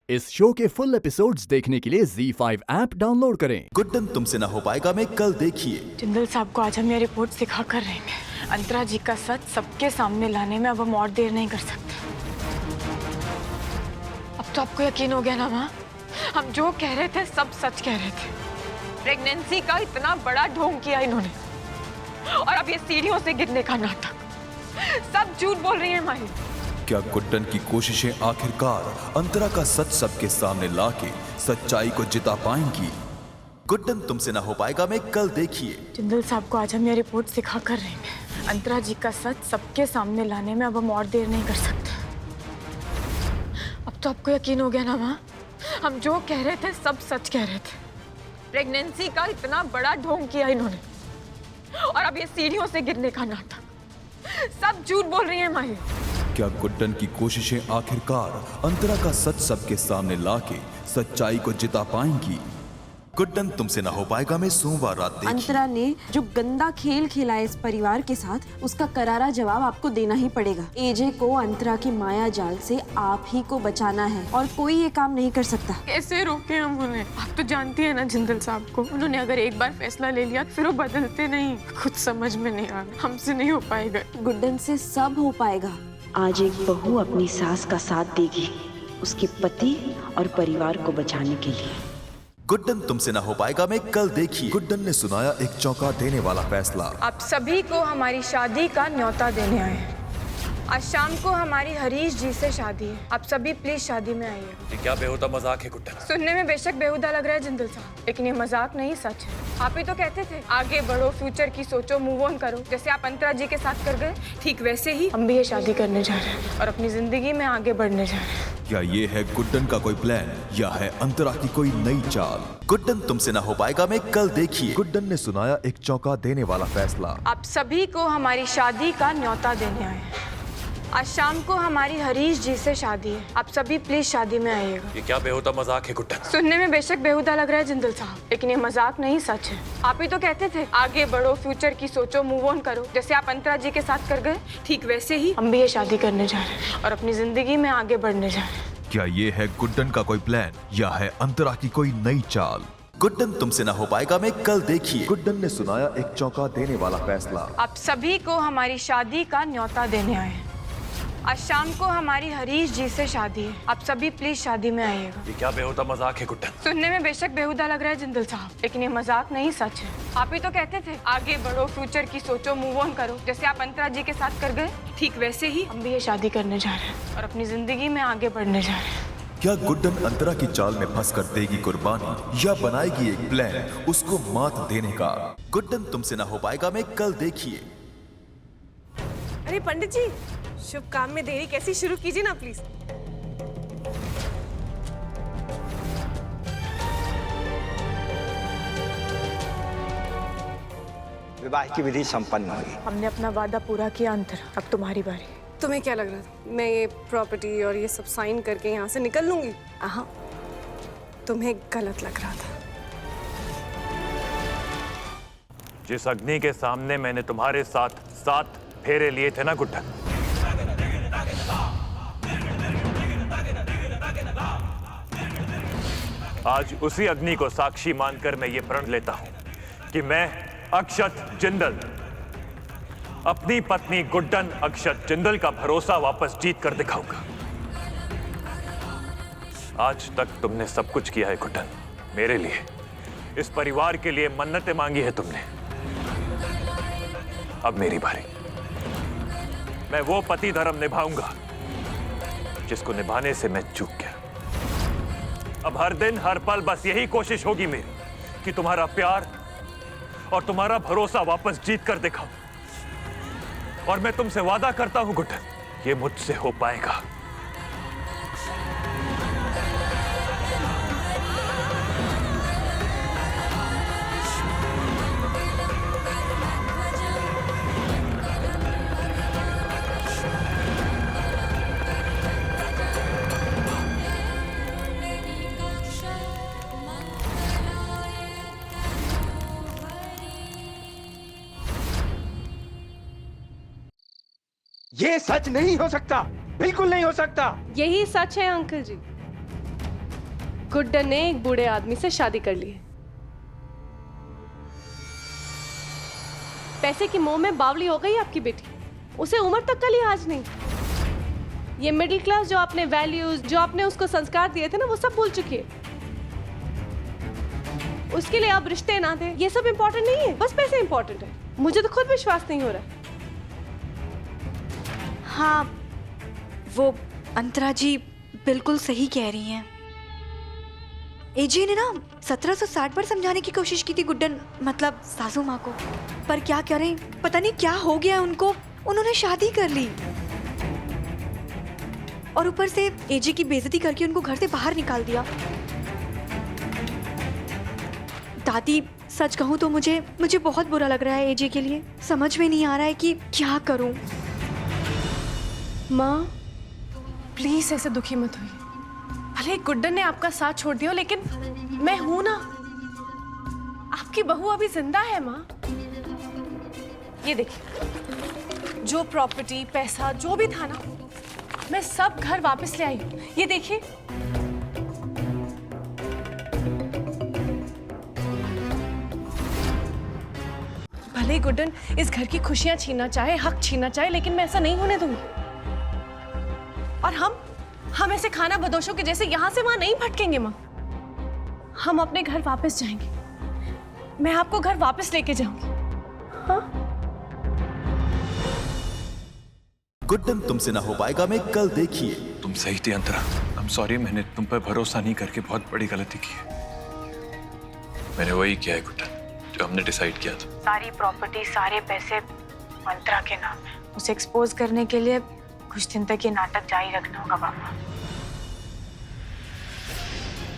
इस शो के full episodes देखने के लिए ZEE5 ऐप डाउनलोड करें। गुड्डन तुमसे ना हो पाएगा में कल देखिए। जिंदल साहब को आज हम ये रिपोर्ट दिखा कर रहेंगे। अंतरा जी का सच सबके सामने लाने में अब हम और देर नहीं कर सकते। अब तो आपको यकीन हो गया ना माँ, हम जो कह रहे थे सब सच कह रहे थे। प्रेगनेंसी का इतना बड़ा ढोंग किया इन्होंने, और अब ये सीढ़ियों से गिरने का नाटक, सब झूठ बोल रही है माही। क्या गुड्डन की कोशिशें आखिरकार अंतरा का सच सबके सामने लाके सच्चाई को जिता पाएंगी? गुड्डन तुमसे ना हो पाएगा में कल देखिए। जिंदल साहब को आज हम ये रिपोर्ट दिखा कर रहेंगे। अंतरा जी का सच सबके सामने लाने में अब हम और देर नहीं कर सकते। अब तो आपको यकीन हो गया ना माँ, हम जो कह रहे थे सब सच कह रहे थे। प्रेगनेंसी का इतना बड़ा ढोंग किया इन्होंने, और अब ये सीढ़ियों से गिरने का नाटक, सब झूठ बोल रही है माही। क्या गुड्डन की कोशिशें आखिरकार अंतरा का सच सबके सामने लाके सच्चाई को जिता पाएंगी? गुड्डन तुमसे ना हो पाएगा में सोमवार रात देखिए। अंतरा ने जो गंदा खेल खेला है इस परिवार के साथ, उसका करारा जवाब आपको देना ही पड़ेगा। एजे को अंतरा की माया जाल से आप ही को बचाना है, और कोई ये काम नहीं कर सकता। कैसे रोके हम उन्हें? आप तो जानती है ना जिंदल साहब को, उन्होंने अगर एक बार फैसला ले लिया फिर वो बदलते नहीं। कुछ समझ में नहीं आ रहा, हमसे नहीं हो पाएगा। गुड्डन से सब हो पाएगा। आज एक बहू अपनी सास का साथ देगी उसके पति और परिवार को बचाने के लिए। गुड्डन तुमसे ना हो पाएगा में कल देखिए। गुड्डन ने सुनाया एक चौंका देने वाला फैसला। आप सभी को हमारी शादी का न्योता देने आए हैं। आज शाम को हमारी हरीश जी से शादी है। आप सभी प्लीज शादी में आइए। ये क्या बेहुदा मजाक है गुड्डन? सुनने में बेशक बेहुदा लग रहा है जिंदल साहब, लेकिन ये मजाक नहीं, सच है। आप ही तो कहते थे आगे बढ़ो, फ्यूचर की सोचो, मूव ऑन करो। जैसे आप अंतरा जी के साथ कर गए, ठीक वैसे ही हम भी ये शादी करने जा रहे हैं और अपनी जिंदगी में आगे बढ़ने जा रहे हैं। क्या ये है गुड्डन का कोई प्लान या है अंतरा की कोई नई चाल? गुड्डन तुमसे ना हो पाएगा में कल देखिए। गुड्डन ने सुनाया एक चौंका देने वाला फैसला। आप सभी को हमारी शादी का न्योता देने आए हैं। आज शाम को हमारी हरीश जी से शादी है। आप सभी प्लीज शादी में आइएगा। ये क्या बेहुदा मजाक है गुड्डन? सुनने में बेशक बेहुदा लग रहा है जिंदल साहब, लेकिन ये मजाक नहीं, सच है। आप ही तो कहते थे आगे बढ़ो, फ्यूचर की सोचो, मूव ऑन करो। जैसे आप अंतरा जी के साथ कर गए, ठीक वैसे ही हम भी ये शादी करने जा रहे हैं और अपनी जिंदगी में आगे बढ़ने जा रहे हैं। क्या ये है गुड्डन का कोई प्लान या है अंतरा की कोई नई चाल? गुड्डन तुमसे ना हो पाएगा में कल देखिए। गुड्डन ने सुनाया एक चौंका देने वाला फैसला। आप सभी को हमारी शादी का न्योता देने आए हैं। आज शाम को हमारी हरीश जी से शादी है। आप सभी प्लीज शादी में आइएगा। ये क्या बेहुदा मजाक है गुड्डन? सुनने में बेशक बेहुदा लग रहा है जिंदल साहब, लेकिन ये मजाक नहीं, सच है। आप ही तो कहते थे आगे बढ़ो, फ्यूचर की सोचो, मूव ऑन करो। जैसे आप अंतरा जी के साथ कर गए, ठीक वैसे ही हम भी ये शादी करने जा रहे हैं और अपनी जिंदगी में आगे बढ़ने जा रहे हैं। क्या गुड्डन अंतरा की चाल में फंस कर देगी कुर्बानी या बनाएगी एक प्लान उसको मात देने का? गुड्डन तुमसे ना हो पाएगा में कल देखिए। अरे पंडित जी, शुभ काम में देरी कैसी, शुरू कीजिए ना प्लीज। विवाह की विधि संपन्न हुई। हमने अपना वादा पूरा किया अंतरा, अब तुम्हारी बारी। तुम्हें क्या लग रहा था मैं ये प्रॉपर्टी और ये सब साइन करके यहाँ से निकल लूंगी? हाँ, तुम्हें गलत लग रहा था। जिस अग्नि के सामने मैंने तुम्हारे साथ 7 फेरे लिए थे ना गुड्डन, आज उसी अग्नि को साक्षी मानकर मैं ये प्रण लेता हूं कि मैं अक्षत जिंदल अपनी पत्नी गुड्डन अक्षत जिंदल का भरोसा वापस जीत कर दिखाऊंगा। आज तक तुमने सब कुछ किया है गुड्डन, मेरे लिए, इस परिवार के लिए मन्नतें मांगी है तुमने। अब मेरी बारी। मैं वो पति धर्म निभाऊंगा जिसको निभाने से मैं चूक गया। अब हर दिन हर पल बस यही कोशिश होगी मेरी कि तुम्हारा प्यार और तुम्हारा भरोसा वापस जीत कर दिखाऊं। और मैं तुमसे वादा करता हूं गुड्डन, ये मुझसे हो पाएगा। ये सच नहीं हो सकता, बिल्कुल नहीं हो सकता। यही सच है अंकल जी। गुड्डन ने एक बूढ़े आदमी से शादी कर ली है। पैसे की मोह में बावली हो गई आपकी बेटी। उसे उम्र तक का लिहाज नहीं। ये मिडिल क्लास जो आपने वैल्यूज, जो आपने उसको संस्कार दिए थे ना, वो सब भूल चुकी है। उसके लिए आप रिश्ते ना दे, ये सब इंपॉर्टेंट नहीं है, बस पैसे इंपॉर्टेंट है। मुझे तो खुद विश्वास नहीं हो रहा। हाँ, वो अंतरा जी बिल्कुल सही कह रही हैं। एजी ने ना 1760 पर समझाने की कोशिश की थी गुड्डन, मतलब सासू माँ को, पर क्या करें, पता नहीं क्या हो गया उनको, उन्होंने शादी कर ली और ऊपर से एजी की बेइज्जती करके उनको घर से बाहर निकाल दिया। दादी, सच कहूँ तो मुझे बहुत बुरा लग रहा है एजी के लिए। समझ में नहीं आ रहा है कि क्या करूं। माँ, प्लीज ऐसे दुखी मत हुई। भले गुड्डन ने आपका साथ छोड़ दिया, लेकिन मैं हूं ना, आपकी बहू अभी जिंदा है माँ। ये देखिए, जो प्रॉपर्टी, पैसा, जो भी था ना, मैं सब घर वापस ले आई हूँ। ये देखिए, भले ही गुड्डन इस घर की खुशियां छीनना चाहे, हक छीनना चाहे, लेकिन मैं ऐसा नहीं होने दूंगी। और हम ऐसे खाना बदोशों के जैसे यहां से वहां नहीं भटकेंगे माँ। हम अपने घर वापस जाएंगे। मैं आपको घर वापस लेके जाऊंगी। हाँ? गुड्डन तुमसे ना हो पाएगा में कल देखिए। तुम सही थी अंतरा। आई एम सॉरी, मैंने तुम पर भरोसा नहीं करके बहुत बड़ी गलती की है। मैंने वही किया है गुड्डन, जो हमने डिसाइड किया था। सारी प्रॉपर्टी, सारे पैसे अंतरा के नाम है। उसे एक्सपोज करने के लिए कुछ दिन तक ये नाटक जारी रखना होगा पापा।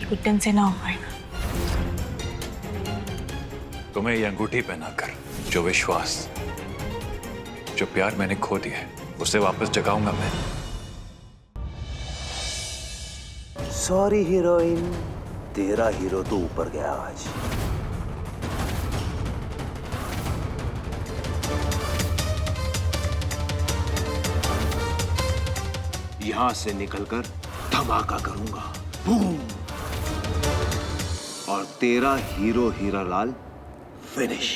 गुड्डन से ना हो पाएगा। तुम्हें ये अंगूठी पहनाकर जो विश्वास, जो प्यार मैंने खो दिया है, उसे वापस जगाऊंगा मैं। सॉरी हीरोइन, तेरा हीरो तो ऊपर गया आज। यहां से निकलकर धमाका करूंगा, बूम, और तेरा हीरो हीरालाल फिनिश।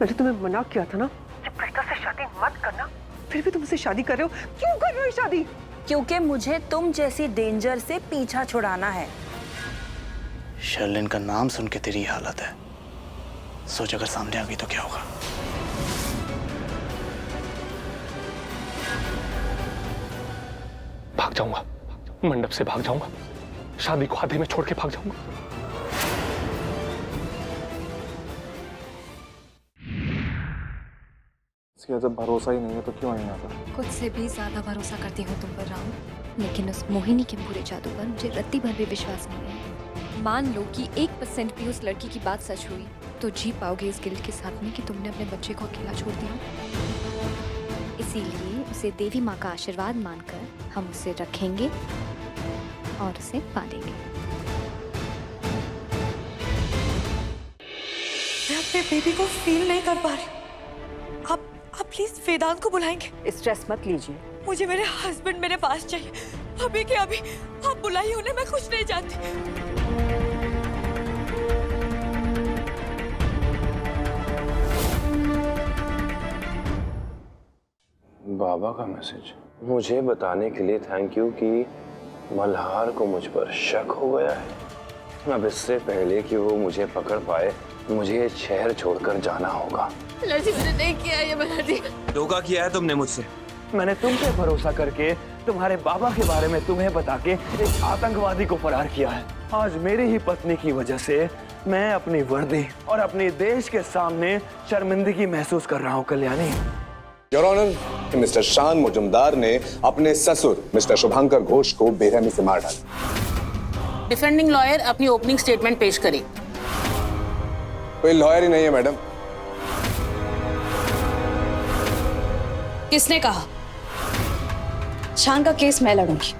मैंने तुम्हें मना किया था ना कि प्रीता से शादी मत करना, फिर भी तुम उससे शादी कर रहे हो। क्यों कर रहे हो शादी? क्योंकि मुझे तुम जैसी डेंजर से पीछा छुड़ाना है। शर्लिन का नाम सुन के तेरी हालत है, सोच अगर सामने आ गई तो क्या होगा। भाग जाऊंगा, मंडप से भाग जाऊंगा, शादी को आधे में छोड़ के भाग जाऊंगा। जब भरोसा ही नहीं है तो क्यों आई यहाँ पर? खुद से भी ज्यादा भरोसा करती हूँ तुम पर राम, लेकिन उस मोहिनी के पूरे जादू पर मुझे रत्ती भर भी विश्वास नहीं है। मान लो कि 1% भी उस लड़की की बात सच हुई, तो जी पाओगे इस गिल्ट के साथ में कि तुमने अपने बच्चे को अकेला छोड़ दिया। इसीलिए उसे देवी माँ का आशीर्वाद मानकर हम उसे रखेंगे और उसे पालेंगे। मैं अपने बेबी को फील नहीं कर पा रही। आप प्लीज वेदांत को बुलाएंगे। स्ट्रेस मत लीजिए। मुझे मेरे हस्बैंड मेरे पास चाहिए, अभी के अभी। आप बुलाइए उन्हें, मैं कुछ नहीं जानती। बाबा का मैसेज मुझे बताने के लिए थैंक यू कि मल्हार को मुझ पर शक हो गया है। अब इससे पहले कि वो मुझे पकड़ पाए, मुझे शहर छोड़कर जाना होगा। लड़की मैंने नहीं किया ये बनर्जी। धोखा किया है तुमने मुझसे। मैंने तुम पे भरोसा करके तुम्हारे बाबा के बारे में तुम्हें बता के एक आतंकवादी को फरार किया है। आज मेरी ही पत्नी की वजह से मैं अपनी वर्दी और अपने देश के सामने शर्मिंदगी महसूस कर रहा हूँ कल्याणी। योर ऑनर, मिस्टर शान मुजुमदार ने अपने ससुर मिस्टर शुभांकर घोष को बेरहमी से मार डाला। डिफेंडिंग लॉयर अपनी ओपनिंग स्टेटमेंट पेश करे। कोई लॉयर ही नहीं है मैडम। किसने कहा? शान का केस मैं लड़ूंगी।